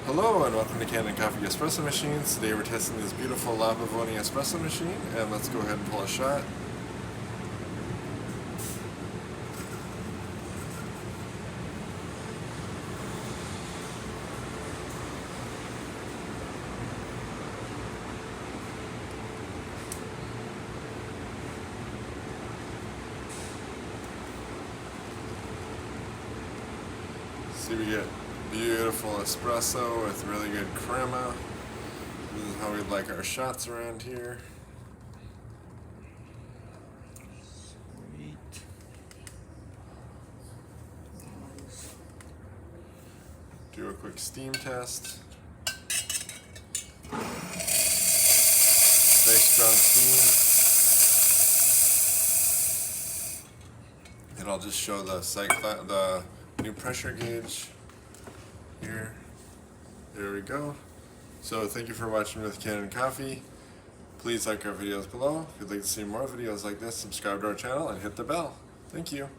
Hello and welcome to Kanen Coffee Espresso Machines. Today we're testing this beautiful Pavoni espresso machine, and let's go ahead and pull a shot. See, we get beautiful espresso with really good crema. This is how we'd like our shots around here. Sweet. Do a quick steam test. Nice strong steam. And I'll just show the new pressure gauge here. There we go. So thank you for watching with Kanen Coffee. Please like our videos below. If you'd like to see more videos like this, subscribe to our channel and hit the bell. Thank you.